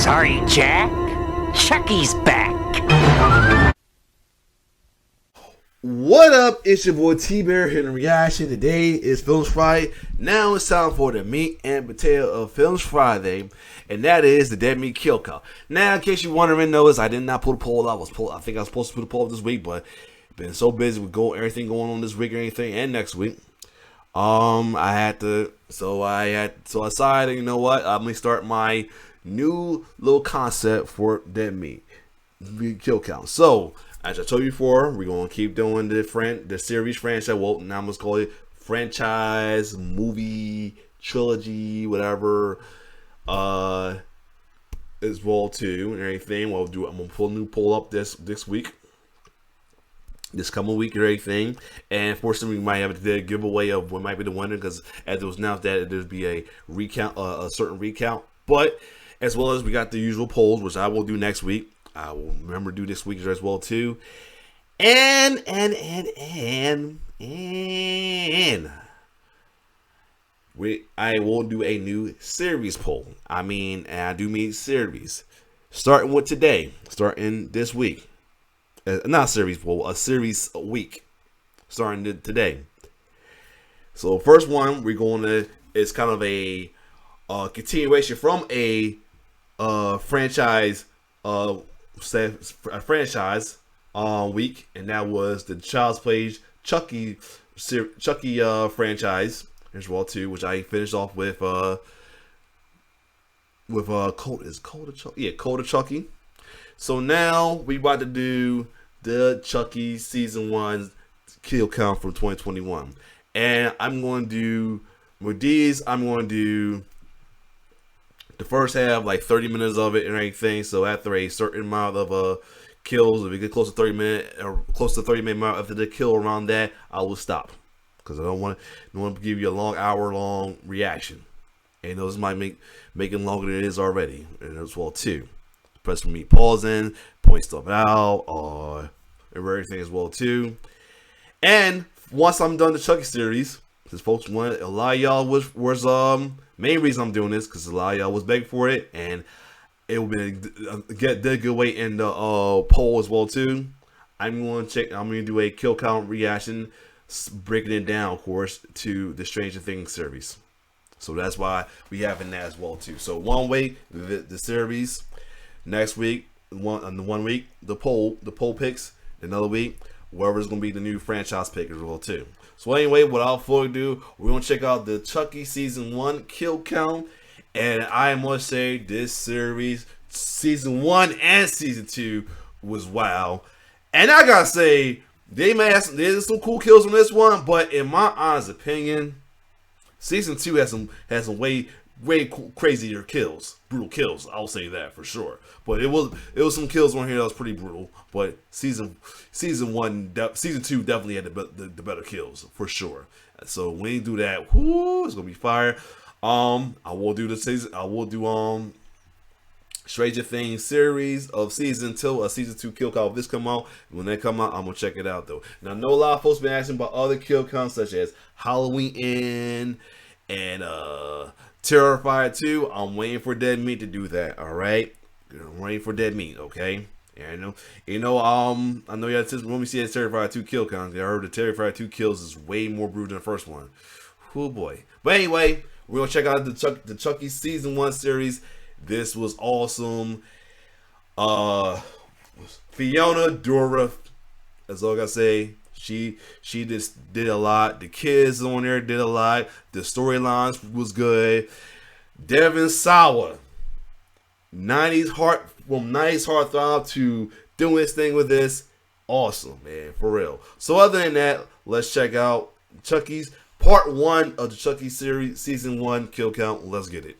Sorry, Jack. Chucky's back. What up? It's your boy T-Bear here in reaction. Today is Films Friday. Now it's time for the meat and potato of Films Friday, and that is the Dead Meat Kill Count. Now, in case you're wondering, notice I did not put a poll out. I think I was supposed to put a poll up this week, but been so busy with everything going on this week or anything, and next week. I decided, you know what? I'm gonna start my new little concept for Dead Meat Kill Count. So, as I told you before, we're gonna keep doing the series franchise. Well, now I'm gonna call it franchise, movie, trilogy, whatever. As well too, and everything. I'm gonna pull a new poll up this week. This coming week or anything, and for some we might have a giveaway of what might be the winner, because as it was announced that there'd be a recount, a certain recount. But as well as we got the usual polls, which I will do next week. I will remember to do this week as well too, and I will do a new series poll. And I do mean series, starting with today, starting this week. Not a series poll, a series a week, starting today. So first one we're going to is kind of a continuation from a franchise week, and that was the Child's Play Chucky franchise as well too, which I finished off with Code of Chucky. So now we about to do the Chucky season 1 kill count from 2021, and I'm going to do with these. I'm going to do the first half, like 30 minutes of it and everything. So after a certain amount of kills, if we get close to 30 minute mark after the kill around that, I will stop, because I don't want to give you a hour long reaction, and those might make it longer than it is already, and as well too. Press for me, pausing, point stuff out, or everything as well too. And once I'm done the Chucky series, because folks want, a lot of y'all was main reason I'm doing this, because a lot of y'all was begging for it, and it will be get a good way in the poll as well too. I'm going to do a kill count reaction, breaking it down, of course, to the Stranger Things series. So that's why we have in that as well too. So one week the series. Next week, one week, the poll picks. Another week, whoever's gonna be the new franchise pick as well too. So anyway, without further ado, we're gonna check out the Chucky season 1 kill count, and I must say this series, season 1 and season 2, was wow. And I gotta say, there's some cool kills on this one, but in my honest opinion, season 2 has some way crazier kills, brutal kills. I'll say that for sure. But it was some kills on here that was pretty brutal. But season 2 definitely had the better kills for sure. So when you do that, whoo, it's gonna be fire. I will do Stranger Things series of season 2 kill count. If this come out, when they come out, I'm gonna check it out though. Now I know a lot of folks been asking about other kill counts such as Halloween Inn and Terrifier 2. I'm waiting for Dead Meat to do that. All right, I'm waiting for Dead Meat. Okay, and I know you had when we see that Terrifier 2 kill count. I heard the Terrifier 2 kills is way more brutal than the first one. Oh boy! But anyway, we're gonna check out the Chucky season 1 series. This was awesome. Fiona Dora, that's all I gotta say. She just did a lot. The kids on there did a lot. The storylines was good. Devin Sawa, 90s heartthrob to doing his thing with this. Awesome, man, for real. So other than that, let's check out Chucky's part 1 of the Chucky series, season 1 kill count. Let's get it.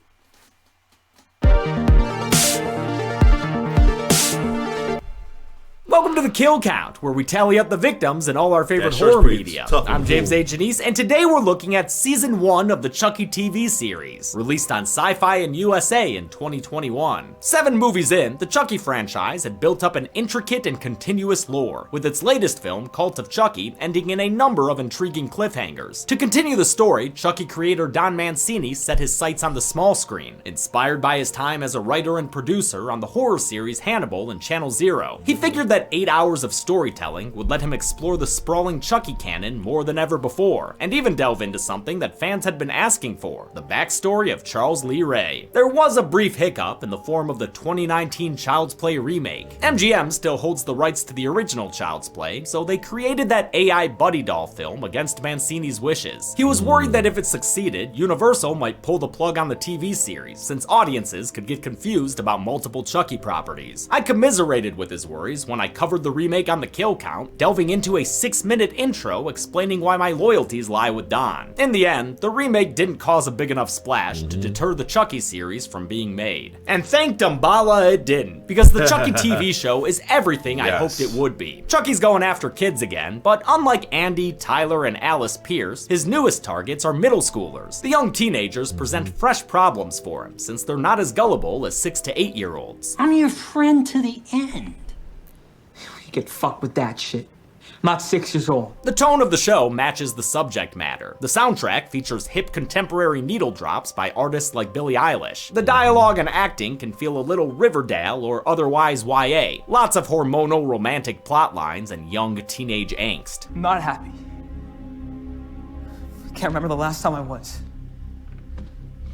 Welcome to the Kill Count, where we tally up the victims in all our favorite sure is horror pretty media. tough and I'm James cool. A. Janice, and today we're looking at Season 1 of the Chucky TV series, released on Sci-Fi and USA in 2021. 7 movies in, the Chucky franchise had built up an intricate and continuous lore, with its latest film, Cult of Chucky, ending in a number of intriguing cliffhangers. To continue the story, Chucky creator Don Mancini set his sights on the small screen, inspired by his time as a writer and producer on the horror series Hannibal and Channel Zero. He figured that 8 hours of storytelling would let him explore the sprawling Chucky canon more than ever before, and even delve into something that fans had been asking for, the backstory of Charles Lee Ray. There was a brief hiccup in the form of the 2019 Child's Play remake. MGM still holds the rights to the original Child's Play, so they created that AI buddy doll film against Mancini's wishes. He was worried that if it succeeded, Universal might pull the plug on the TV series, since audiences could get confused about multiple Chucky properties. I commiserated with his worries when I covered the remake on the Kill Count, delving into a 6-minute intro explaining why my loyalties lie with Don. In the end, the remake didn't cause a big enough splash to deter the Chucky series from being made. And thank Dumbala it didn't, because the Chucky TV show is everything I hoped it would be. Chucky's going after kids again, but unlike Andy, Tyler, and Alice Pierce, his newest targets are middle schoolers. The young teenagers present fresh problems for him, since they're not as gullible as 6 to 8-year-olds. I'm your friend to the end. You get fucked with that shit. Not 6 years old. The tone of the show matches the subject matter. The soundtrack features hip contemporary needle drops by artists like Billie Eilish. The dialogue and acting can feel a little Riverdale or otherwise YA. Lots of hormonal romantic plot lines and young teenage angst. I'm not happy. Can't remember the last time I was.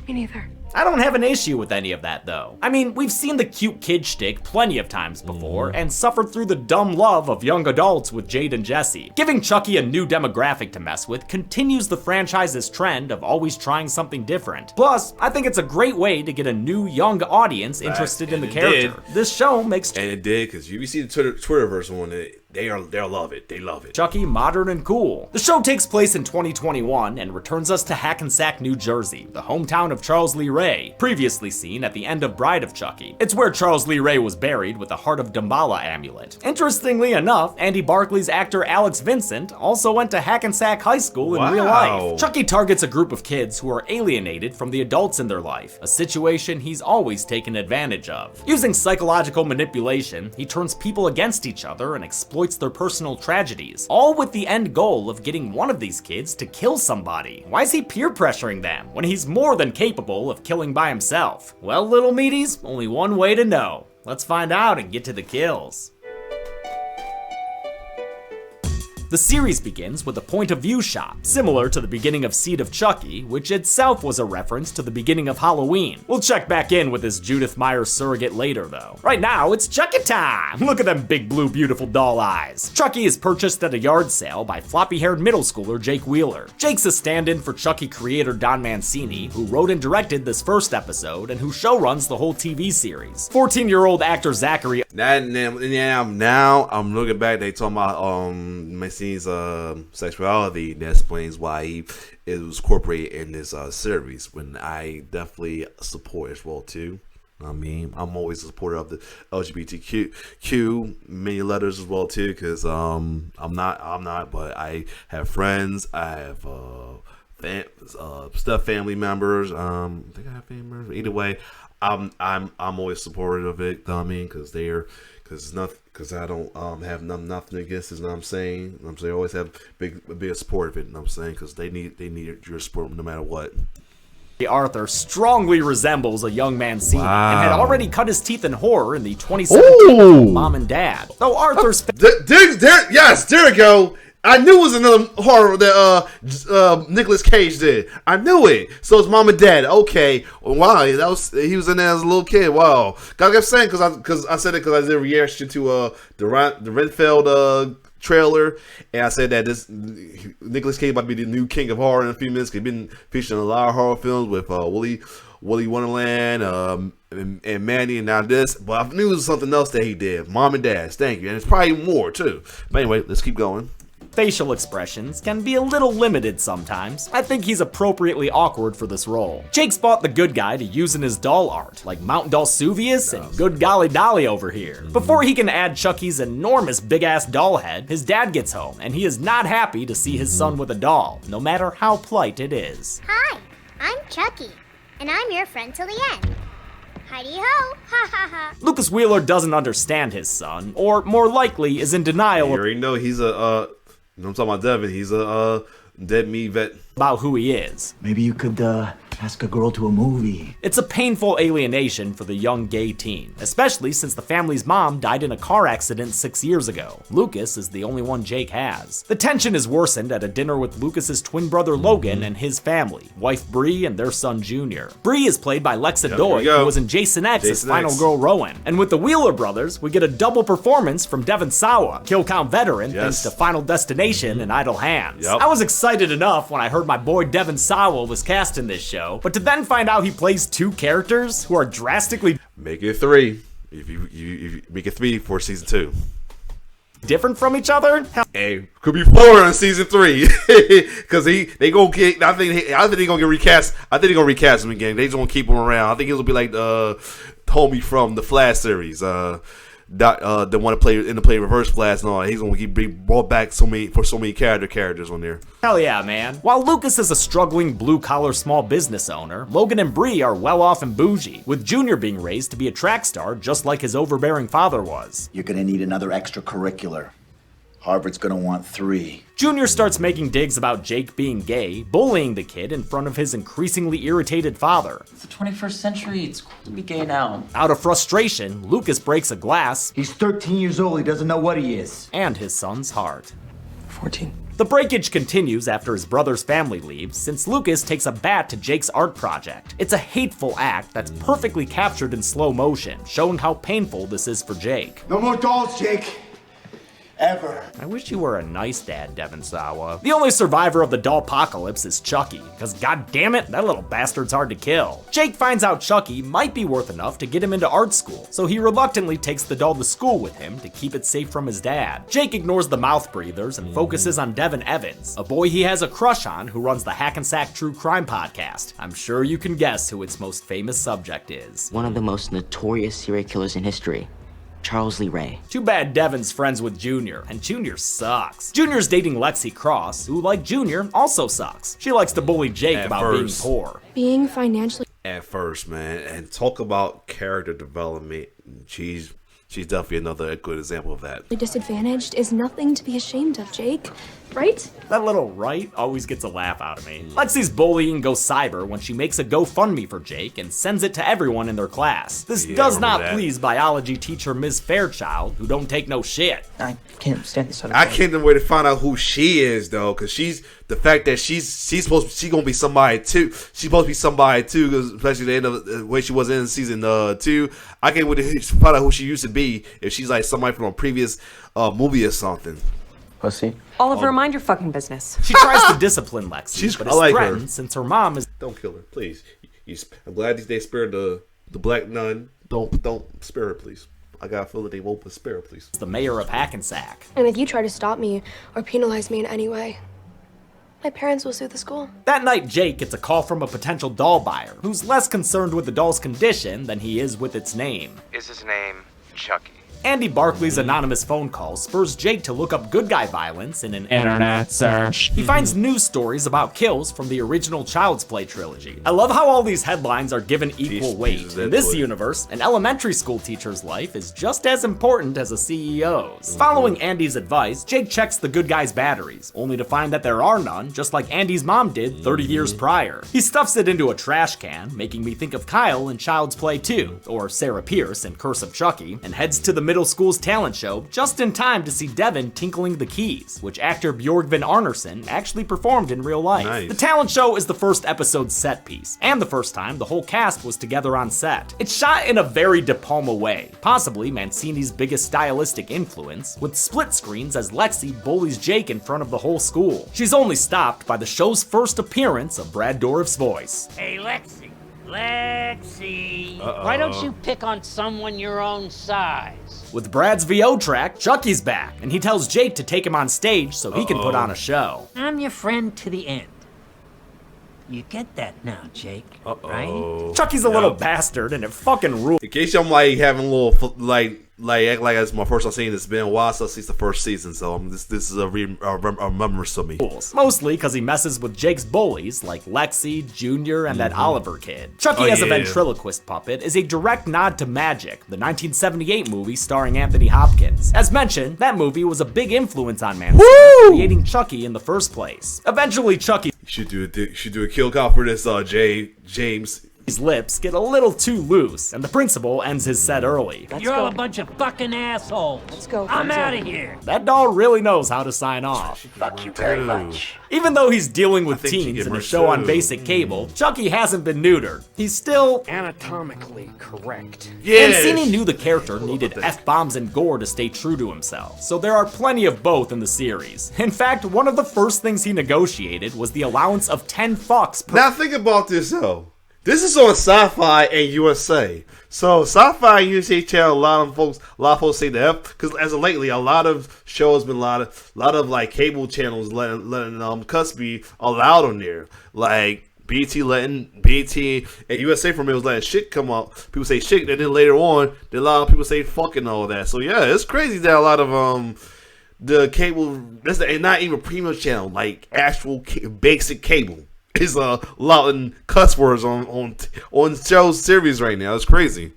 Me neither. I don't have an issue with any of that though. I mean, we've seen the cute kid shtick plenty of times before and suffered through the dumb love of young adults with Jade and Jesse. Giving Chucky a new demographic to mess with continues the franchise's trend of always trying something different. Plus, I think it's a great way to get a new young audience interested in the character. This show makes And it did, because you see the Twitterverse on it, they'll love it. They love it. Chucky modern and cool. The show takes place in 2021 and returns us to Hackensack, New Jersey, the hometown of Charles Lee Ray, previously seen at the end of Bride of Chucky. It's where Charles Lee Ray was buried with a Heart of Damballa amulet. Interestingly enough, Andy Barclay's actor Alex Vincent also went to Hackensack High School in real life. Chucky targets a group of kids who are alienated from the adults in their life, a situation he's always taken advantage of. Using psychological manipulation, he turns people against each other and exploits their personal tragedies, all with the end goal of getting one of these kids to kill somebody. Why is he peer pressuring them when he's more than capable of killing by himself? Well, little meaties, only one way to know. Let's find out and get to the kills. The series begins with a point of view shot, similar to the beginning of Seed of Chucky, which itself was a reference to the beginning of Halloween. We'll check back in with his Judith Myers surrogate later though. Right now, it's Chucky time! Look at them big blue beautiful doll eyes. Chucky is purchased at a yard sale by floppy-haired middle schooler Jake Wheeler. Jake's a stand-in for Chucky creator Don Mancini, who wrote and directed this first episode and who showruns the whole TV series. 14-year-old actor Zachary Now I'm looking back, they talking about Mancini's sexuality. That explains why it was incorporated in this series, when I definitely support as well too. I mean, I'm always a supporter of the LGBTQ many letters as well too, because I'm not, but I have friends, I have family members. I think I have family members. Either way, I'm always supportive of it. I mean, because I don't have nothing against it. You know what I'm saying? I always have big support of it. You know what I'm saying? Because they need your support no matter what. Arthur strongly resembles a young Mancini and had already cut his teeth in horror in the 2017 film Mom and Dad. Though Arthur's yes, there we go. I knew it was another horror that Nicolas Cage did. I knew it. So it's Mom and Dad. Okay. Wow. He was in there as a little kid. Wow. I kept saying because I said it because I did a reaction to the Renfield trailer, and I said that this Nicolas Cage about to be the new king of horror in a few minutes. He's been featured in a lot of horror films with Willy Wonderland, and Manny, and now this. But I knew it was something else that he did. Mom and Dad. Thank you. And it's probably more too. But anyway, let's keep going. facial expressions can be a little limited sometimes. I think he's appropriately awkward for this role. Jake's bought the good guy to use in his doll art, like Mount Dalsuvius and Good Golly Dolly over here. Before he can add Chucky's enormous big-ass doll head, his dad gets home, and he is not happy to see his son with a doll, no matter how polite it is. Hi, I'm Chucky, and I'm your friend till the end. Heidi-ho, ha ha ha. Lucas Wheeler doesn't understand his son, or more likely is in denial You already know he's I'm talking about Devin. He's a dead meat vet. about who he is. Maybe you could, ask a girl to a movie. It's a painful alienation for the young gay teen, especially since the family's mom died in a car accident 6 years ago. Lucas is the only one Jake has. The tension is worsened at a dinner with Lucas's twin brother Logan and his family, wife Bree and their son Junior. Bree is played by Lexa Doy, who was in Jason X's Final Girl Rowan. And with the Wheeler brothers, we get a double performance from Devon Sawa, kill count veteran thanks to Final Destination and Idle Hands. I was excited enough when I heard my boy Devon Sawa was cast in this show, but to then find out he plays two characters who are drastically Make it 3. If you make it 3 for season 2. different from each other? Hey, could be 4 on season 3 because they gonna get. I think they gonna get recast. I think they gonna recast him again. They just gonna keep him around. I think it'll be like the homie from the Flash series. The one to play Reverse Flash and all. He's gonna be brought back so many characters on there. Hell yeah, man. While Lucas is a struggling blue-collar small business owner, Logan and Bree are well off and bougie, with Junior being raised to be a track star just like his overbearing father was. You're gonna need another extracurricular. Harvard's gonna want 3. Junior starts making digs about Jake being gay, bullying the kid in front of his increasingly irritated father. It's the 21st century, it's cool to be gay now. Out of frustration, Lucas breaks a glass He's 13 years old, he doesn't know what he is. and his son's heart. 14. The breakage continues after his brother's family leaves, since Lucas takes a bat to Jake's art project. It's a hateful act that's perfectly captured in slow motion, showing how painful this is for Jake. No more dolls, Jake. Ever. I wish you were a nice dad, Devon Sawa. The only survivor of the doll-pocalypse is Chucky, because goddammit, that little bastard's hard to kill. Jake finds out Chucky might be worth enough to get him into art school, so he reluctantly takes the doll to school with him to keep it safe from his dad. Jake ignores the mouth breathers and focuses on Devin Evans, a boy he has a crush on who runs the Hackensack True Crime podcast. I'm sure you can guess who its most famous subject is. One of the most notorious serial killers in history, Charles Lee Ray. Too bad Devin's friends with Junior, and Junior sucks. Junior's dating Lexi Cross, who, like Junior, also sucks. She likes to bully Jake about being poor. Being financially At first, man, and talk about character development. She's definitely another good example of that. disadvantaged is nothing to be ashamed of, Jake. Right? That little right always gets a laugh out of me. Lexi's bullying goes cyber when she makes a GoFundMe for Jake and sends it to everyone in their class. This does not please biology teacher Ms. Fairchild, who don't take no shit. I can't stand this. I can't wait to find out who she is though, because the fact that she's gonna be somebody too. She's supposed to be somebody too, because especially the end of the way she was in season 2. I can't wait to find out who she used to be, if she's like somebody from a previous movie or something. Pussy. Oliver, mind your fucking business. She tries to discipline Lexi, but is like threatened her. since her mom is. Don't kill her, please. I'm glad they spared the black nun. Don't spare her, please. I got a feeling they won't spare her, please. The mayor of Hackensack. And if you try to stop me or penalize me in any way, my parents will sue the school. That night, Jake gets a call from a potential doll buyer, who's less concerned with the doll's condition than he is with its name. Is his name Chucky? Andy Barkley's anonymous phone call spurs Jake to look up good guy violence in an Internet search. He finds news stories about kills from the original Child's Play trilogy. I love how all these headlines are given equal weight. In this universe, an elementary school teacher's life is just as important as a CEO's. Following Andy's advice, Jake checks the good guy's batteries, only to find that there are none, just like Andy's mom did 30 years prior. He stuffs it into a trash can, making me think of Kyle in Child's Play 2, or Sarah Pierce in Curse of Chucky, and heads to the middle school's talent show just in time to see Devin tinkling the keys, which actor Björgvin Arnarsson actually performed in real life. Nice. The talent show is the first episode's set piece, and the first time the whole cast was together on set. It's shot in a very De Palma way, possibly Mancini's biggest stylistic influence, with split screens as Lexi bullies Jake in front of the whole school. She's only stopped by the show's first appearance of Brad Dourif's voice. Hey, Lexi, Lexi, why don't you pick on someone your own size? With Brad's VO track, Chucky's back, and he tells Jake to take him on stage so he can put on a show. I'm your friend to the end. You get that now, Jake, right? Chucky's a little bastard, and it fucking rules. In case I'm like having a little act like it's my first time seeing this. It's been a while since the first season, so this is a remembrance to me. Mostly because he messes with Jake's bullies like Lexi, Junior, and that Oliver kid. Chucky as a ventriloquist puppet is a direct nod to Magic, the 1978 movie starring Anthony Hopkins. As mentioned, that movie was a big influence on Manson, creating Chucky in the first place. Eventually, Chucky should do a kill count for this, James. His lips get a little too loose, and the principal ends his set early. You're all a bunch of fucking assholes. Let's go. I'm out of here. That doll really knows how to sign off. Fuck you very much. Even though he's dealing with teens in a show on basic cable, Chucky hasn't been neutered. He's still anatomically correct. Mancini knew the character needed F-bombs and gore to stay true to himself, so there are plenty of both in the series. In fact, one of the first things he negotiated was the allowance of 10 fucks per— Now think about this though. This is on Sci-Fi and USA. So Sci-Fi and USA channel, a lot of folks say the F, because as of lately, a lot of shows been a lot of like cable channels letting cuss be allowed on there. Like BT and USA for me was letting shit come up. People say shit, and then later on, a lot of people say fucking all that. So yeah, it's crazy that a lot of the cable, and not even premium channel, like actual basic cable, is allowing cuss words on shows series right now. It's crazy.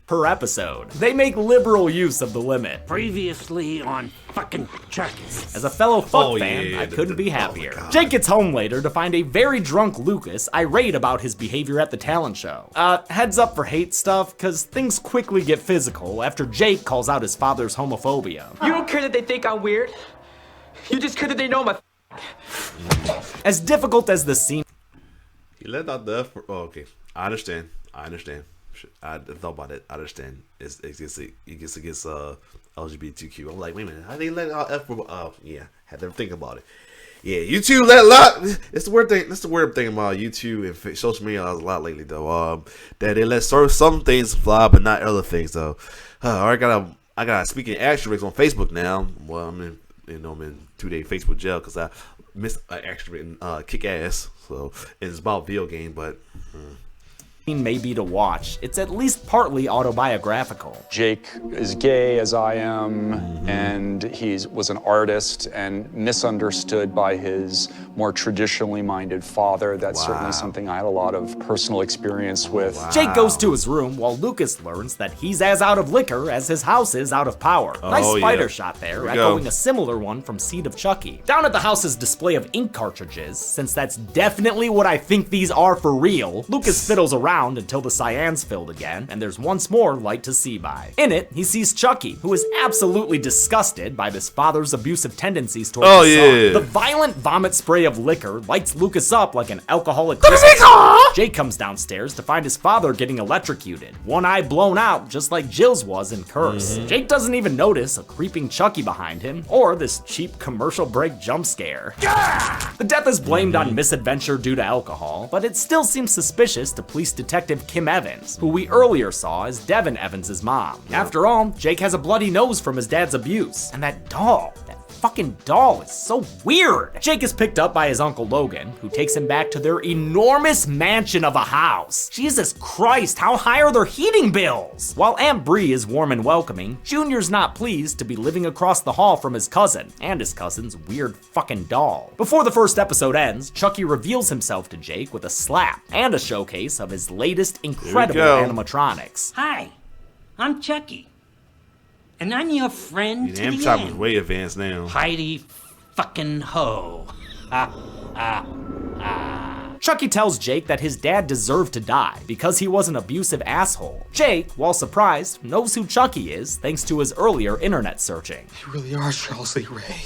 Per episode. They make liberal use of the limit. Previously on fucking Chucky. As a fellow fuck fan, I couldn't be happier. Jake gets home later to find a very drunk Lucas irate about his behavior at the talent show. Heads up for hate stuff, cause things quickly get physical after Jake calls out his father's homophobia. You don't care that they think I'm weird? You just care that they know my As difficult as the scene— He let out the F. Oh, okay. I understand. I thought about it. I understand. It gets against LGBTQ. I'm like, wait a minute. How they let out F? Oh, yeah. Had to think about it. Yeah, YouTube let a lot. It's the weird thing. That's the weird thing about YouTube and social media a lot lately, though. That they let some things fly, but not other things, though. I got speaking asterisks on Facebook now. Well, I'm in 2-day Facebook jail because I missed an extra kick ass. So it's about video game, but. May be to watch. It's at least partly autobiographical. Jake is gay as I am, and he was an artist and misunderstood by his more traditionally minded father. That's certainly something I had a lot of personal experience with. Jake goes to his room while Lucas learns that he's as out of liquor as his house is out of power. Nice spider shot there, echoing a similar one from Seed of Chucky. Down at the house's display of ink cartridges, since that's definitely what I think these are for real, Lucas fiddles around until the cyan's filled again, and there's once more light to see by. In it, he sees Chucky, who is absolutely disgusted by this father's abusive tendencies towards his son. The violent vomit spray of liquor lights Lucas up like an alcoholic Christmas. Jake comes downstairs to find his father getting electrocuted, one eye blown out just like Jill's was in Curse. Jake doesn't even notice a creeping Chucky behind him, or this cheap commercial break jump scare. The death is blamed on misadventure due to alcohol, but it still seems suspicious to police Detective Kim Evans, who we earlier saw as Devin Evans' mom. After all, Jake has a bloody nose from his dad's abuse, and that fucking doll is so weird. Jake is picked up by his uncle Logan, who takes him back to their enormous mansion of a house. Jesus Christ, how high are their heating bills? While Aunt Bree is warm and welcoming, Junior's not pleased to be living across the hall from his cousin, and his cousin's weird fucking doll. Before the first episode ends, Chucky reveals himself to Jake with a slap and a showcase of his latest incredible animatronics. Hi, I'm Chucky. And I'm your friend to the time is end. way advanced now. Heidi fucking ho. Chucky tells Jake that his dad deserved to die because he was an abusive asshole. Jake, while surprised, knows who Chucky is thanks to his earlier internet searching. You really are Charles Lee Ray.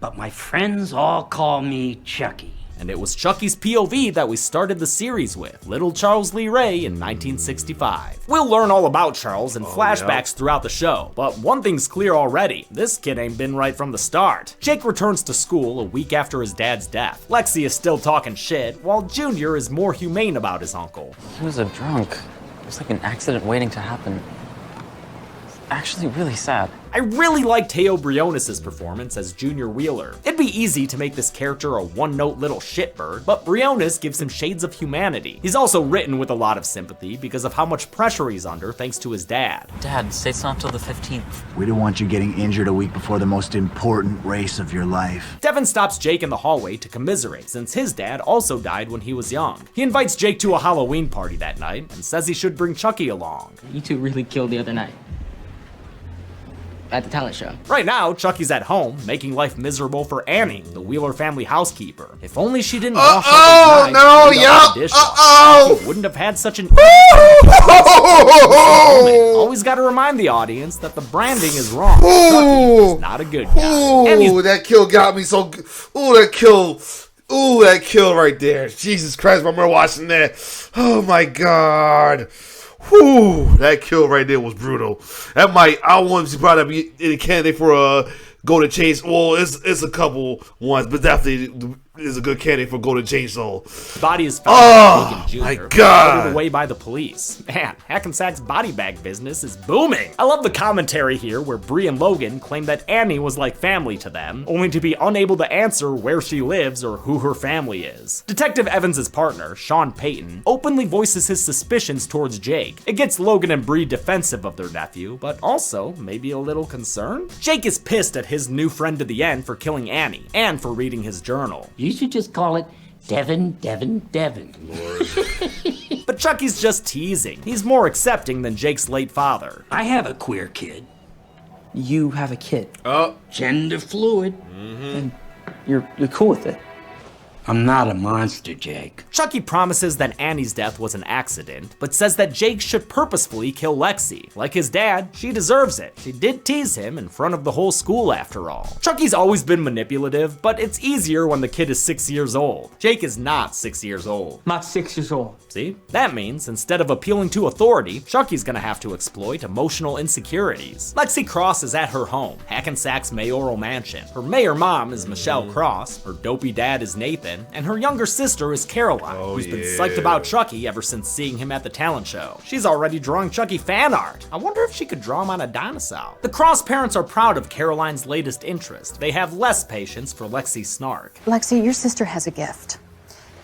But my friends all call me Chucky. and it was Chucky's POV that we started the series with, little Charles Lee Ray in 1965. We'll learn all about Charles in flashbacks throughout the show, but one thing's clear already, this kid ain't been right from the start. Jake returns to school a week after his dad's death. Lexi is still talking shit, while Junior is more humane about his uncle. He was a drunk. It was like an accident waiting to happen. It's actually really sad. I really liked Teo Briones' performance as Junior Wheeler. It'd be easy to make this character a one-note little shitbird, but Briones gives him shades of humanity. He's also written with a lot of sympathy because of how much pressure he's under thanks to his dad. Dad, state's not till the 15th. We don't want you getting injured a week before the most important race of your life. Devin stops Jake in the hallway to commiserate since his dad also died when he was young. He invites Jake to a Halloween party that night and says he should bring Chucky along. You two really killed the other night. At the talent show. Right now, Chucky's at home, making life miserable for Annie, the Wheeler family housekeeper. If only she didn't wash up his knives, he wouldn't have had such an Always gotta remind the audience that the branding is wrong. Chucky is not a good guy. Ooh, that kill got me so good. Ooh, that kill. Ooh, that kill right there. Jesus Christ, I remember watching that. Oh my God. Whew, that kill right there was brutal. That might, I want to probably be in a candidate for a Golden Chainsaw. Well, it's a couple ones, but definitely is a good candidate for Golden Chainsaw. Body is found by Jr. My God. Put away by the police. Man, Hackensack's body bag business is booming. I love the commentary here where Bree and Logan claim that Annie was like family to them, only to be unable to answer where she lives or who her family is. Detective Evans' partner, Sean Payton, openly voices his suspicions towards Jake. It gets Logan and Bree defensive of their nephew, but also maybe a little concerned. Jake is pissed at his new friend to the end for killing Annie, and for reading his journal. You should just call it Devin. But Chucky's just teasing. He's more accepting than Jake's late father. I have a queer kid. You have a kid. Oh. Gender fluid. And you're cool with it. I'm not a monster, Jake. Chucky promises that Annie's death was an accident, but says that Jake should purposefully kill Lexi. Like his dad, she deserves it. She did tease him in front of the whole school after all. Chucky's always been manipulative, but it's easier when the kid is 6 years old. Jake is not 6 years old. Not 6 years old. See? That means instead of appealing to authority, Chucky's gonna have to exploit emotional insecurities. Lexi Cross is at her home, Hackensack's mayoral mansion. Her mayor mom is Michelle Cross, her dopey dad is Nathan, and her younger sister is Caroline, who's been psyched about Chucky ever since seeing him at the talent show. She's already drawing Chucky fan art. I wonder if she could draw him on a dinosaur. The Cross parents are proud of Caroline's latest interest. They have less patience for Lexi's snark. Lexi, your sister has a gift.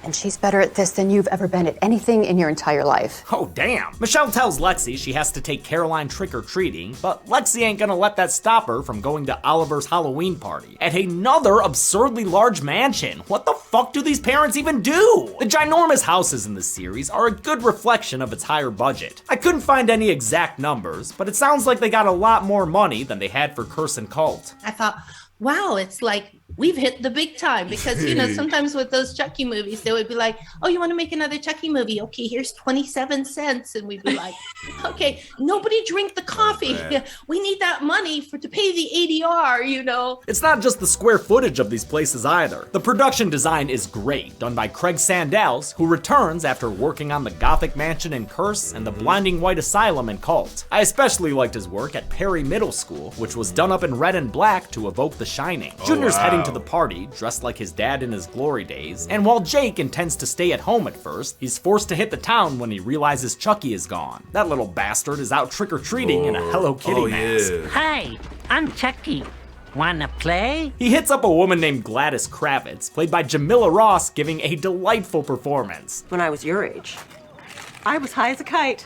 And she's better at this than you've ever been at anything in your entire life. Oh, damn. Michelle tells Lexi she has to take Caroline trick-or-treating, but Lexi ain't gonna let that stop her from going to Oliver's Halloween party at another absurdly large mansion. What the fuck do these parents even do? The ginormous houses in this series are a good reflection of its higher budget. I couldn't find any exact numbers, but it sounds like they got a lot more money than they had for Curse and Cult. I thought, wow, it's like we've hit the big time, because sometimes with those Chucky movies they would be like, oh, you want to make another Chucky movie, okay, here's 27 cents, and we'd be like, okay, nobody drink the coffee, we need that money to pay the ADR. It's not just the square footage of these places either. The production design is great, done by Craig Sandels, who returns after working on the Gothic Mansion in Curse and the Blinding White Asylum in Cult. I especially liked his work at Perry Middle School, which was done up in red and black to evoke The Shining. Junior's heading to the party, dressed like his dad in his glory days, and while Jake intends to stay at home at first, he's forced to hit the town when he realizes Chucky is gone. That little bastard is out trick-or-treating in a Hello Kitty mask. Hi, I'm Chucky. Wanna play? He hits up a woman named Gladys Kravitz, played by Jamila Ross, giving a delightful performance. When I was your age, I was high as a kite.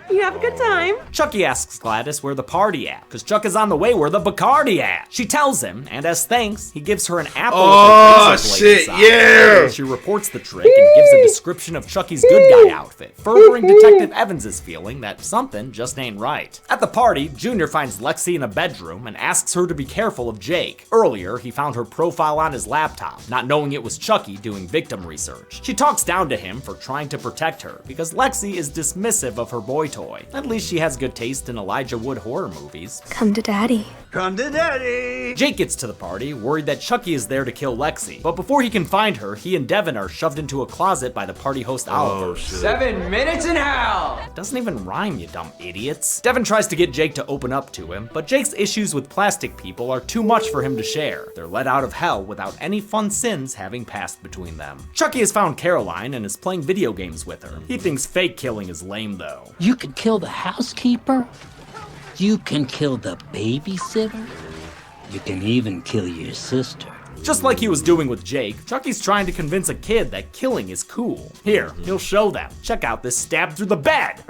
You have a good time. Chucky asks Gladys where the party at, because Chuck is on the way where the Bacardi at. She tells him, and as thanks, he gives her an apple with a shit, yeah! She reports the trick and gives a description of Chucky's good guy outfit, furthering Detective Evans' feeling that something just ain't right. At the party, Junior finds Lexi in a bedroom and asks her to be careful of Jake. Earlier, he found her profile on his laptop, not knowing it was Chucky doing victim research. She talks down to him for trying to protect her, because Lexi is dismissive of her boy toy. toy. At least she has good taste in Elijah Wood horror movies. Come to daddy. Come to daddy! Jake gets to the party, worried that Chucky is there to kill Lexi. But before he can find her, he and Devin are shoved into a closet by the party host Oliver. 7 minutes in hell! It doesn't even rhyme, you dumb idiots. Devin tries to get Jake to open up to him, but Jake's issues with plastic people are too much for him to share. They're let out of hell without any fun sins having passed between them. Chucky has found Caroline and is playing video games with her. He thinks fake killing is lame though. You can kill the housekeeper. You can kill the babysitter. You can even kill your sister. Just like he was doing with Jake, Chucky's trying to convince a kid that killing is cool. Here, he'll show them. Check out this stab through the bed.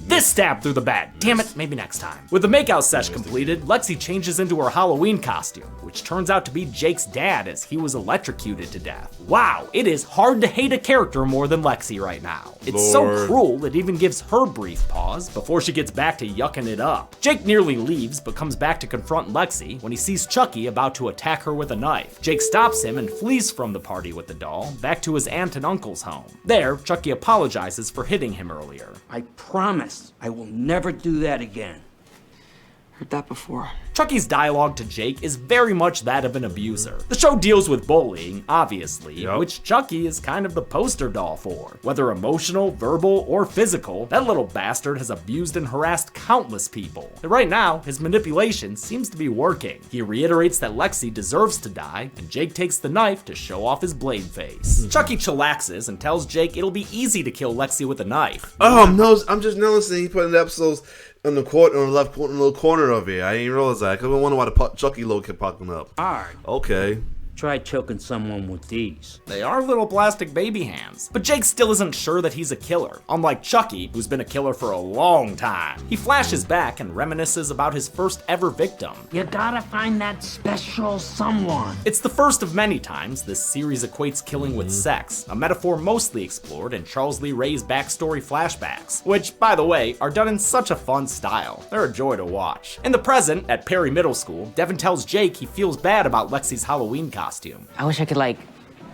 This stab through the bed. Damn it, maybe next time. With the makeout sesh completed, Lexi changes into her Halloween costume, which turns out to be Jake's dad as he was electrocuted to death. Wow, it is hard to hate a character more than Lexi right now. It's so cruel it even gives her brief pause before she gets back to yucking it up. Jake nearly leaves, but comes back to confront Lexi when he sees Chucky about to attack her with a knife. Jake stops him and flees from the party with the doll, back to his aunt and uncle's home. There, Chucky apologizes for hitting him earlier. I promise I will never do that again. Heard that before. Chucky's dialogue to Jake is very much that of an abuser. The show deals with bullying, obviously, which Chucky is kind of the poster doll for. Whether emotional, verbal, or physical, that little bastard has abused and harassed countless people. And right now, his manipulation seems to be working. He reiterates that Lexi deserves to die, and Jake takes the knife to show off his blade face. Chucky chillaxes and tells Jake it'll be easy to kill Lexi with a knife. Oh, no, I'm just noticing he put in the episodes in the left little corner of it. I didn't realize that. Because I wonder why the Chucky logo kept popping up. Hard. Okay. Try choking someone with these. They are little plastic baby hands. But Jake still isn't sure that he's a killer, unlike Chucky, who's been a killer for a long time. He flashes back and reminisces about his first ever victim. You gotta find that special someone. It's the first of many times this series equates killing with sex, a metaphor mostly explored in Charles Lee Ray's backstory Flashbacks, which, by the way, are done in such a fun style. They're a joy to watch. In the present, at Perry Middle School, Devin tells Jake he feels bad about Lexi's Halloween costume. I wish I could,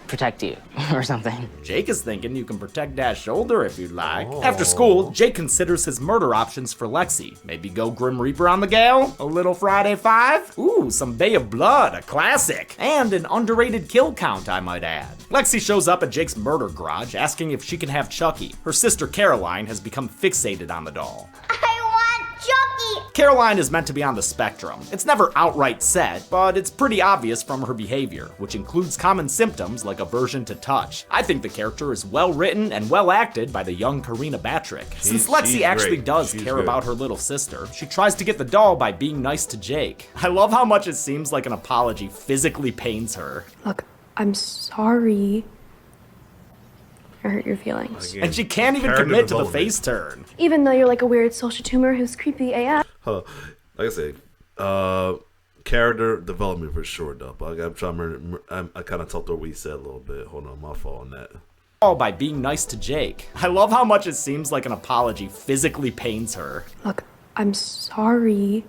protect you or something. Jake is thinking you can protect Dad's shoulder if you'd like. After school, Jake considers his murder options for Lexi. Maybe go Grim Reaper on the gal? A little Friday 5? Ooh, some Bay of Blood, a classic. And an underrated kill count, I might add. Lexi shows up at Jake's murder garage, asking if she can have Chucky. Her sister Caroline has become fixated on the doll. Chucky! Caroline is meant to be on the spectrum. It's never outright said, but it's pretty obvious from her behavior, which includes common symptoms like aversion to touch. I think the character is well written and well acted by the young Karina Batrick. Since Lexi actually does care about her little sister, she tries to get the doll by being nice to Jake. I love how much it seems like an apology physically pains her. Look, I'm sorry. I hurt your feelings. Again, and she can't even commit to the face turn. Even though you're like a weird social tumor who's creepy AF. Like I say, character development for sure, though. But I'm trying to remember, I kind of talked over what he said a little bit. Hold on, my fault on that. All by being nice to Jake. I love how much it seems like an apology physically pains her. Look, I'm sorry.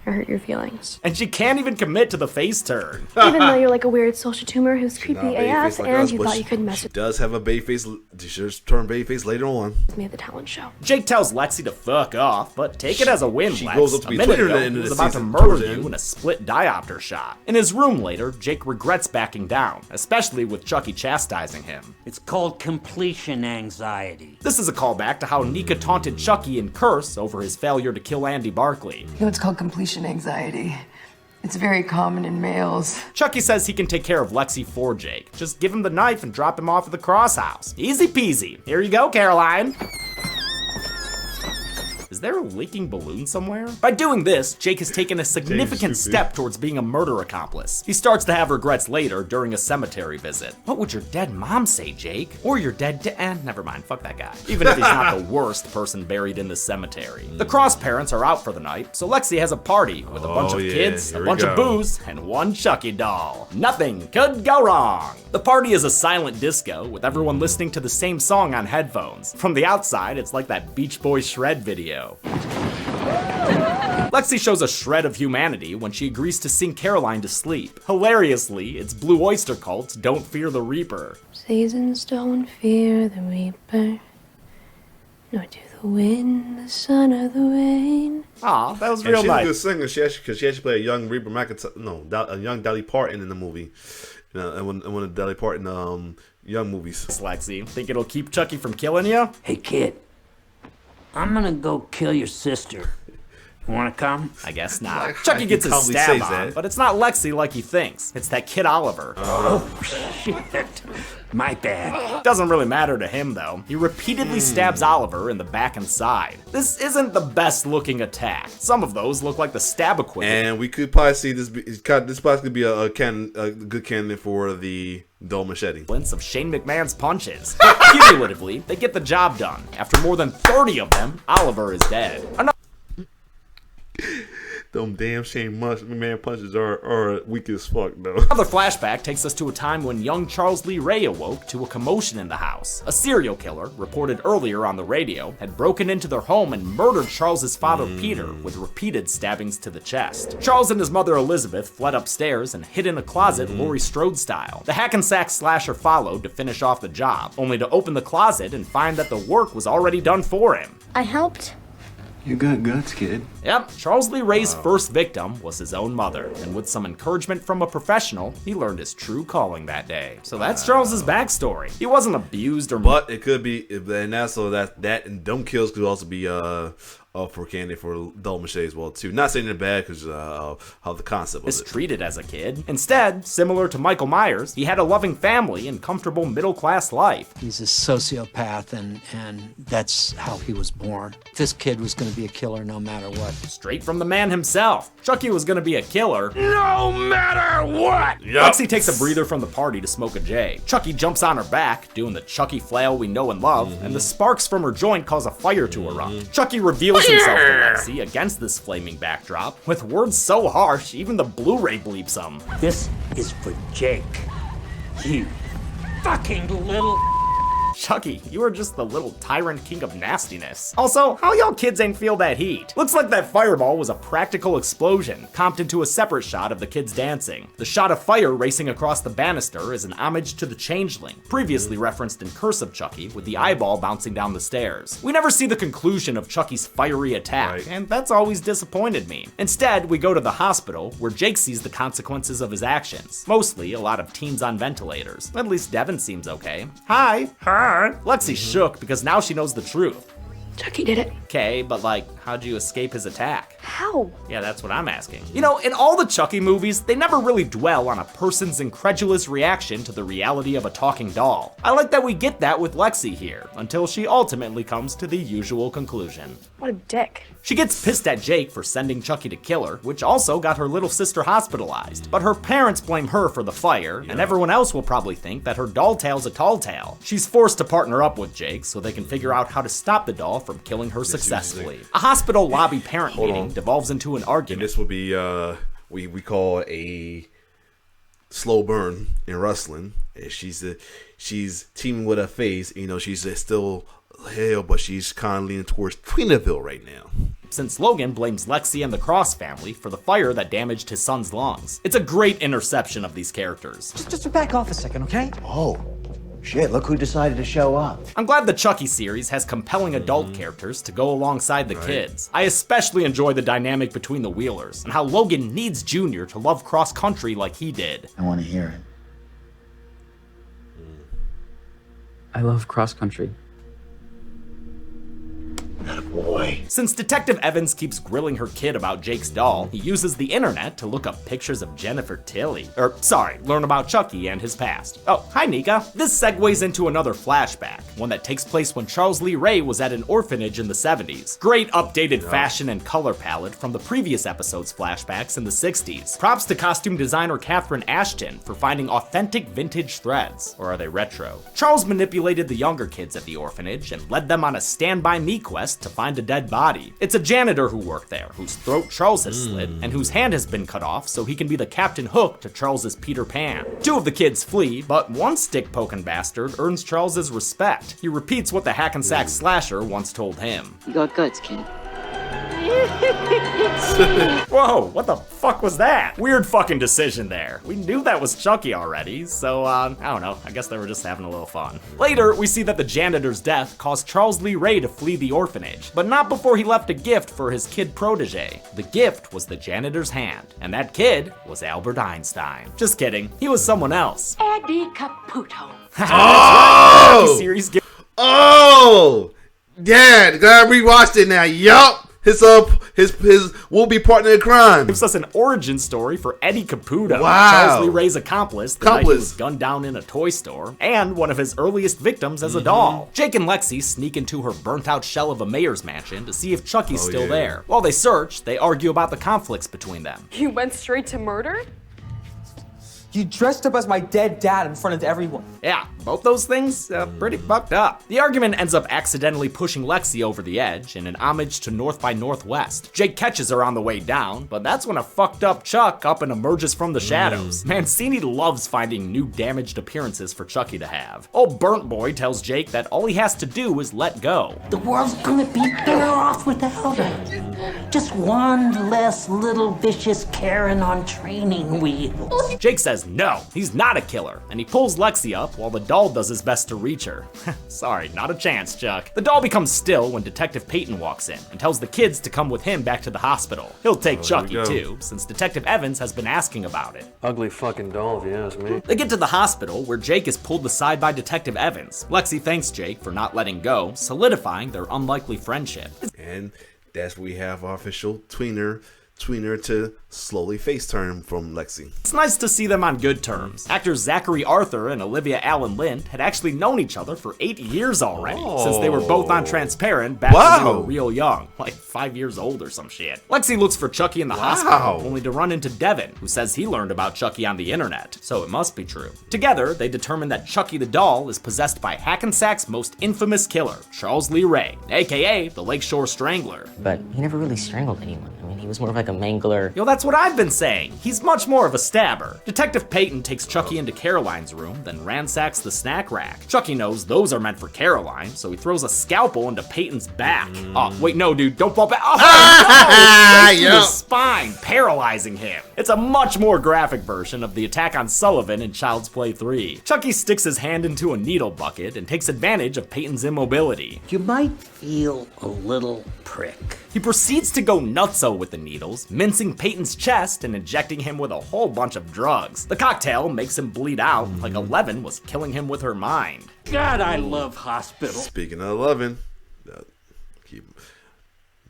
I hurt your feelings. And she can't even commit to the face turn. Even though you're like a weird social tumor who's creepy AF and you thought you couldn't mess with. She does have a baby face. She should turn baby face later on. Me at the talent show. Jake tells Lexi to fuck off, but take it as a win, Lex. Goes up to a minute ago, he was about to murder you in a split diopter shot. In his room later, Jake regrets backing down, especially with Chucky chastising him. It's called completion anxiety. This is a callback to how Nika taunted Chucky in Curse over his failure to kill Andy Barkley. You know, it's called completion anxiety. It's very common in males. Chucky says he can take care of Lexi for Jake. Just give him the knife and drop him off at the cross house. Easy peasy. Here you go, Caroline. Is there a leaking balloon somewhere? By doing this, Jake has taken a significant step towards being a murder accomplice. He starts to have regrets later during a cemetery visit. What would your dead mom say, Jake? Or your dead never mind, fuck that guy. Even if he's not the worst person buried in the cemetery. The Cross parents are out for the night, so Lexi has a party with a bunch of kids, a bunch of booze, and one Chucky doll. Nothing could go wrong. The party is a silent disco, with everyone listening to the same song on headphones. From the outside, it's like that Beach Boys shred video. Lexi shows a shred of humanity when she agrees to sing Caroline to sleep. Hilariously, it's Blue Oyster Cult's Don't Fear the Reaper. Seasons don't fear the reaper. Nor to the wind, the sun, or the rain. Aw, that was And real she's nice. a good singer. She actually played a young Reba McEntire. No, a young Dolly Parton in the movie. And one of the Dolly Parton young movies. Lexi, think it'll keep Chucky from killing you? Hey, kid. I'm gonna go kill your sister. You wanna come? I guess not. Chucky gets his calmly stab says on, that. but it's not Lexi like he thinks. It's that kid Oliver. Oh, shit. My bad. Doesn't really matter to him, though. He repeatedly stabs Oliver in the back and side. This isn't the best looking attack. Some of those look like the stab equivalent. And we could probably see this. This probably could be a good candidate for the dull machete. Of Shane McMahon's punches. Cumulatively, they get the job done. After more than 30 of them, Oliver is dead. Them damn Shane McMahon punches are weak as fuck, though. Another flashback takes us to a time when young Charles Lee Ray awoke to a commotion in the house. A serial killer, reported earlier on the radio, had broken into their home and murdered Charles's father Peter with repeated stabbings to the chest. Charles and his mother Elizabeth fled upstairs and hid in a closet Laurie Strode style. The Hackensack slasher followed to finish off the job, only to open the closet and find that the work was already done for him. I helped. You got guts, kid. Yep, Charles Lee Ray's first victim was his own mother, and with some encouragement from a professional, he learned his true calling that day. So that's Charles's backstory. He wasn't abused or... But it could be, and also that and dumb kills could also be for candidate for dull machete as well too. Not saying they're bad because how the concept was mistreated as a kid. Instead, similar to Michael Myers, he had a loving family and comfortable middle-class life. He's a sociopath, and that's how he was born. This kid was going to be a killer no matter what. Straight from the man himself. Chucky was going to be a killer no matter what! Lexi takes a breather from the party to smoke a J. Chucky jumps on her back, doing the Chucky flail we know and love, and the sparks from her joint cause a fire to erupt. Chucky reveals himself to Lexi against this flaming backdrop, with words so harsh, even the Blu-ray bleeps him. This is for Jake. You fucking little... Chucky, you are just the little tyrant king of nastiness. Also, how y'all kids ain't feel that heat? Looks like that fireball was a practical explosion, comped into a separate shot of the kids dancing. The shot of fire racing across the banister is an homage to the Changeling, previously referenced in Curse of Chucky, with the eyeball bouncing down the stairs. We never see the conclusion of Chucky's fiery attack, and that's always disappointed me. Instead, we go to the hospital, where Jake sees the consequences of his actions. Mostly a lot of teens on ventilators. At least Devin seems okay. Hi. Hi. Lexi's shook because now she knows the truth. Chucky did it. Okay, but like, how'd you escape his attack? How? Yeah, that's what I'm asking. You know, in all the Chucky movies, they never really dwell on a person's incredulous reaction to the reality of a talking doll. I like that we get that with Lexi here, until she ultimately comes to the usual conclusion. What a dick. She gets pissed at Jake for sending Chucky to kill her, which also got her little sister hospitalized. But her parents blame her for the fire, and everyone else will probably think that her doll tale's a tall tale. She's forced to partner up with Jake so they can figure out how to stop the doll from killing her successfully. A hospital lobby parent meeting devolves into an argument. And this would be we call a slow burn in wrestling. She's teaming with her face. You know, she's still hell, but she's kind of leaning towards Tweenaville right now. Since Logan blames Lexi and the Cross family for the fire that damaged his son's lungs. It's a great interception of these characters. Just back off a second, okay? Oh, shit, look who decided to show up. I'm glad the Chucky series has compelling adult characters to go alongside the kids. I especially enjoy the dynamic between the Wheelers, and how Logan needs Junior to love cross country like he did. I want to hear it. I love cross country. Boy. Since Detective Evans keeps grilling her kid about Jake's doll, he uses the internet to look up pictures of Jennifer Tilly. Learn about Chucky and his past. Oh, hi Nika. This segues into another flashback, one that takes place when Charles Lee Ray was at an orphanage in the 70s. Great updated fashion and color palette from the previous episode's flashbacks in the 60s. Props to costume designer Catherine Ashton for finding authentic vintage threads. Or are they retro? Charles manipulated the younger kids at the orphanage and led them on a Stand By Me quest to find a dead body. It's a janitor who worked there, whose throat Charles has slit, and whose hand has been cut off so he can be the Captain Hook to Charles's Peter Pan. Two of the kids flee, but one stick-poking bastard earns Charles's respect. He repeats what the Hackensack slasher once told him. You got guts, kid. I Whoa, what the fuck was that? Weird fucking decision there. We knew that was Chucky already, so I don't know, I guess they were just having a little fun. Later, we see that the janitor's death caused Charles Lee Ray to flee the orphanage, but not before he left a gift for his kid protege. The gift was the janitor's hand, and that kid was Albert Einstein. Just kidding, he was someone else. Eddie Caputo. Oh! Series Oh! Yeah, glad I rewatched it now. Yup! His will-be partner in crime. Gives us an origin story for Eddie Caputo, Wow. Charles Lee Ray's accomplice, the night he was gunned down in a toy store, and one of his earliest victims as a doll. Jake and Lexi sneak into her burnt-out shell of a mayor's mansion to see if Chucky's still there. While they search, they argue about the conflicts between them. You went straight to murder? You dressed up as my dead dad in front of everyone. Yeah, both those things, pretty fucked up. The argument ends up accidentally pushing Lexi over the edge in an homage to North by Northwest. Jake catches her on the way down, but that's when a fucked up Chuck up and emerges from the shadows. Mancini loves finding new damaged appearances for Chucky to have. Old Burnt Boy tells Jake that all he has to do is let go. The world's gonna be better off without her. Just one less little vicious Karen on training wheels. Jake says no, he's not a killer, and he pulls Lexi up while the doll does his best to reach her. Sorry, not a chance, Chuck. The doll becomes still when Detective Peyton walks in and tells the kids to come with him back to the hospital. He'll take Chucky too, since Detective Evans has been asking about it. Ugly fucking doll, if you ask me. They get to the hospital where Jake is pulled aside by Detective Evans. Lexi thanks Jake for not letting go, solidifying their unlikely friendship. And that's where we have our official tweener to slowly face turn from Lexi. It's nice to see them on good terms. Actors Zachary Arthur and Olivia Allen Lind had actually known each other for 8 years already, since they were both on Transparent back when they were real young, like 5 years old or some shit. Lexi looks for Chucky in the hospital, only to run into Devin, who says he learned about Chucky on the internet, so it must be true. Together, they determine that Chucky the doll is possessed by Hackensack's most infamous killer, Charles Lee Ray, aka the Lakeshore Strangler. But he never really strangled anyone. I mean, he was more of like a mangler. Yo, that's what I've been saying. He's much more of a stabber. Detective Peyton takes Chucky into Caroline's room, then ransacks the snack rack. Chucky knows those are meant for Caroline, so he throws a scalpel into Peyton's back. Oh, wait, no, dude, don't fall back. Oh, no! Straight through the spine, paralyzing him. It's a much more graphic version of the attack on Sullivan in Child's Play 3. Chucky sticks his hand into a needle bucket and takes advantage of Peyton's immobility. You might feel a little prick. He proceeds to go nutso with the needles, mincing Peyton's chest and injecting him with a whole bunch of drugs. The cocktail makes him bleed out, like Eleven was killing him with her mind. God, I love hospitals. Speaking of 11,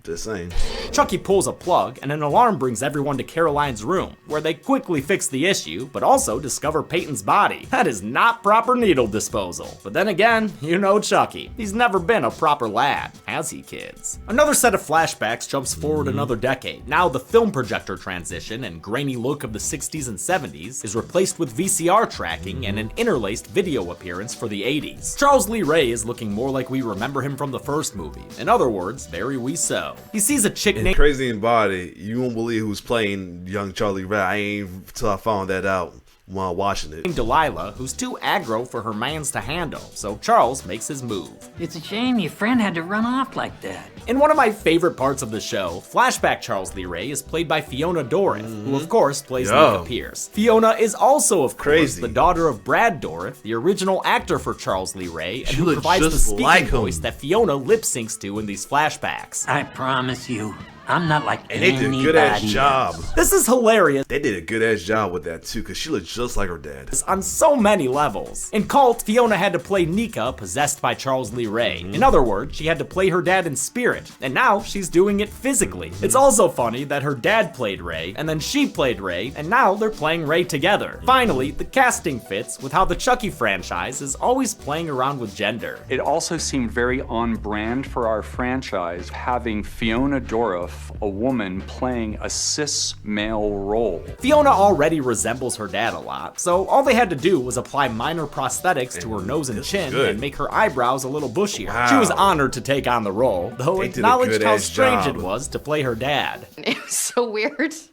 just saying. Chucky pulls a plug, and an alarm brings everyone to Caroline's room, where they quickly fix the issue, but also discover Peyton's body. That is not proper needle disposal. But then again, you know Chucky. He's never been a proper lad, has he, kids? Another set of flashbacks jumps forward another decade. Now the film projector transition and grainy look of the 60s and 70s is replaced with VCR tracking and an interlaced video appearance for the 80s. Charles Lee Ray is looking more like we remember him from the first movie. In other words, very we so. He sees a chick named Crazy in Body. You won't believe who's playing young Charlie Ray. I ain't till I found that out while watching it. Delilah, who's too aggro for her mans to handle, so Charles makes his move. It's a shame your friend had to run off like that. In one of my favorite parts of the show, flashback Charles Lee Ray is played by Fiona Dourif, who of course plays Nika Pierce. Fiona is also, of course, the daughter of Brad Dourif, the original actor for Charles Lee Ray, and who provides the speaking voice that Fiona lip syncs to in these flashbacks. I promise you, I'm not like And they did a good ass job. This is hilarious. They did a good ass job with that too, because she looked just like her dad. On so many levels. In Cult, Fiona had to play Nika, possessed by Charles Lee Ray. In other words, she had to play her dad in spirit, and now she's doing it physically. It's also funny that her dad played Ray, and then she played Ray, and now they're playing Ray together. Finally, the casting fits with how the Chucky franchise is always playing around with gender. It also seemed very on brand for our franchise, having Fiona Dourif, a woman playing a cis male role. Fiona already resembles her dad a lot, so all they had to do was apply minor prosthetics to her nose and chin and make her eyebrows a little bushier. She was honored to take on the role, though acknowledged how strange it was to play her dad. It was so weird. It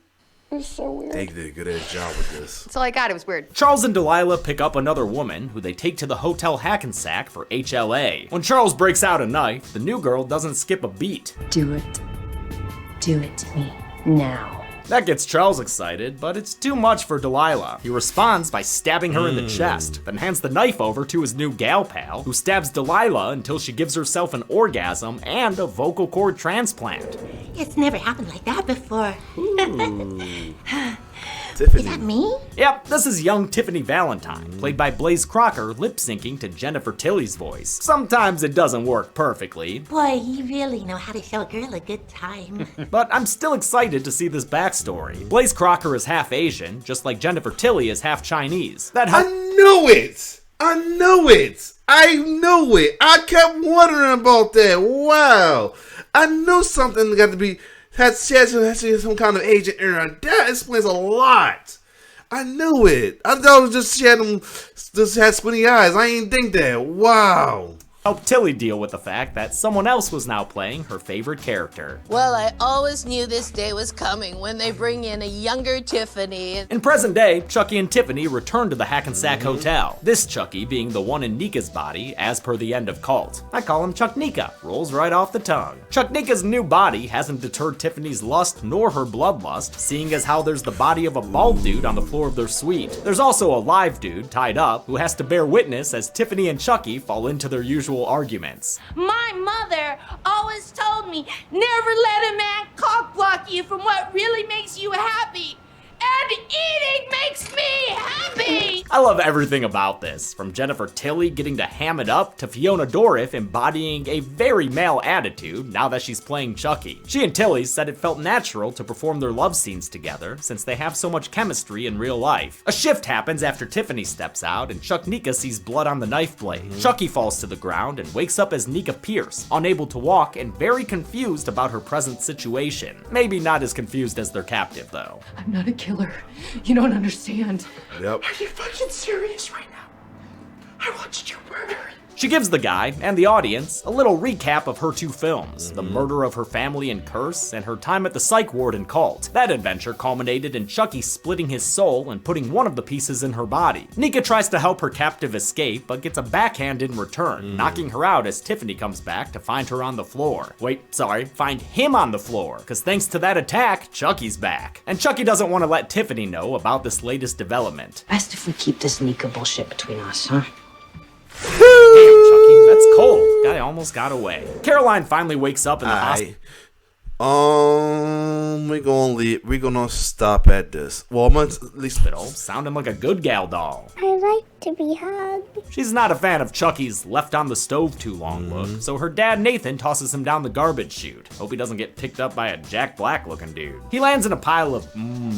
was so weird. They did a good ass job with this. That's all I got. It was weird. Charles and Delilah pick up another woman who they take to the Hotel Hackensack for HLA. When Charles breaks out a knife, the new girl doesn't skip a beat. Do it. Do it to me now. That gets Charles excited, but it's too much for Delilah. He responds by stabbing her in the chest, then hands the knife over to his new gal pal, who stabs Delilah until she gives herself an orgasm and a vocal cord transplant. It's never happened like that before. Tiffany. Is that me? Yep, this is young Tiffany Valentine, played by Blaze Crocker, lip-syncing to Jennifer Tilly's voice. Sometimes it doesn't work perfectly, Boy, you really know how to show a girl a good time. but I'm still excited to see this backstory. Blaze Crocker is half Asian, just like Jennifer Tilly is half Chinese. I knew it! I knew it! I knew it! I kept wondering about that. Wow! I knew something got to be... She had some kind of Asian era. That explains a lot. I knew it. I thought it was just she had squinty eyes. I didn't think that. Wow. Help Tilly deal with the fact that someone else was now playing her favorite character. Well, I always knew this day was coming when they bring in a younger Tiffany. In present day, Chucky and Tiffany return to the Hackensack Hotel. This Chucky being the one in Nika's body, as per the end of Cult. I call him Chuck Nika, rolls right off the tongue. Chuck Nika's new body hasn't deterred Tiffany's lust nor her bloodlust, seeing as how there's the body of a bald dude on the floor of their suite. There's also a live dude tied up who has to bear witness as Tiffany and Chucky fall into their usual arguments. My mother always told me, never let a man cock block you from what really makes you happy. And eating makes me happy! I love everything about this, from Jennifer Tilly getting to ham it up to Fiona Dourif embodying a very male attitude now that she's playing Chucky. She and Tilly said it felt natural to perform their love scenes together since they have so much chemistry in real life. A shift happens after Tiffany steps out and Chuck Nika sees blood on the knife blade. Chucky falls to the ground and wakes up as Nika Pierce, unable to walk and very confused about her present situation. Maybe not as confused as their captive though. I'm not a killer. You don't understand. Yep. Are you fucking serious right now? I watched you murder. She gives the guy, and the audience, a little recap of her two films, the murder of her family in Curse, and her time at the psych ward in Cult. That adventure culminated in Chucky splitting his soul and putting one of the pieces in her body. Nika tries to help her captive escape, but gets a backhand in return, knocking her out as Tiffany comes back to find her on the floor. Find him on the floor, because thanks to that attack, Chucky's back. And Chucky doesn't want to let Tiffany know about this latest development. Best if we keep this Nika bullshit between us, huh? Damn, Chucky, that's cold. Guy almost got away. Caroline finally wakes up in the hospital. We're gonna stop at this. Well, I'm gonna at least sounding like a good gal doll. I like to be hugged. She's not a fan of Chucky's left on the stove too long look, so her dad Nathan tosses him down the garbage chute. Hope he doesn't get picked up by a Jack Black looking dude. He lands in a pile of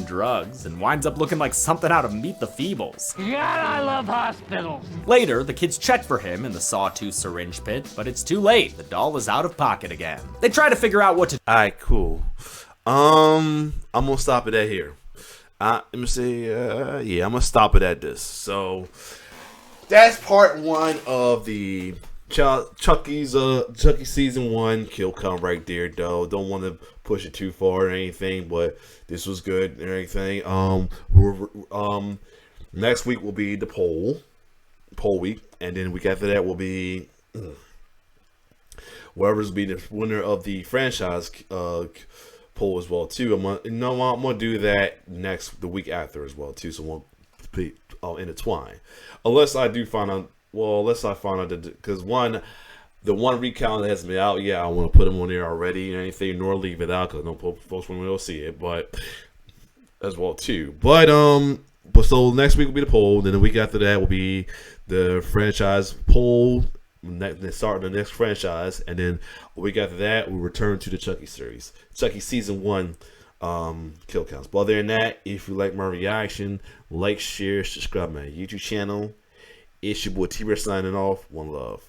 drugs and winds up looking like something out of Meet the Feebles. God, I love hospitals. Later, the kids check for him in the sawtooth syringe pit, but it's too late. The doll is out of pocket again. They try to figure out what to Alright, cool. I'm gonna stop it at here. Let me see. I'm gonna stop it at this. So that's part one of the Chucky season 1 kill count right there, though. Don't want to push it too far or anything, but this was good and everything. Next week will be the poll week, and then week after that will be whoever's be the winner of the franchise poll as well too. I'm gonna do that the week after as well too, so it won't be intertwined. Unless I find out that because the one recount that has been out, I want to put them on there already and anything, nor leave it out because no folks will see it, but as well too. But so next week will be the poll, then the week after that will be the franchise poll. They start the next franchise, and then a week after that we return to the Chucky series, Chucky season 1 kill counts. But other than that, if you like my reaction, like, share, subscribe to my YouTube channel. It's your boy T-Bear signing off. One love.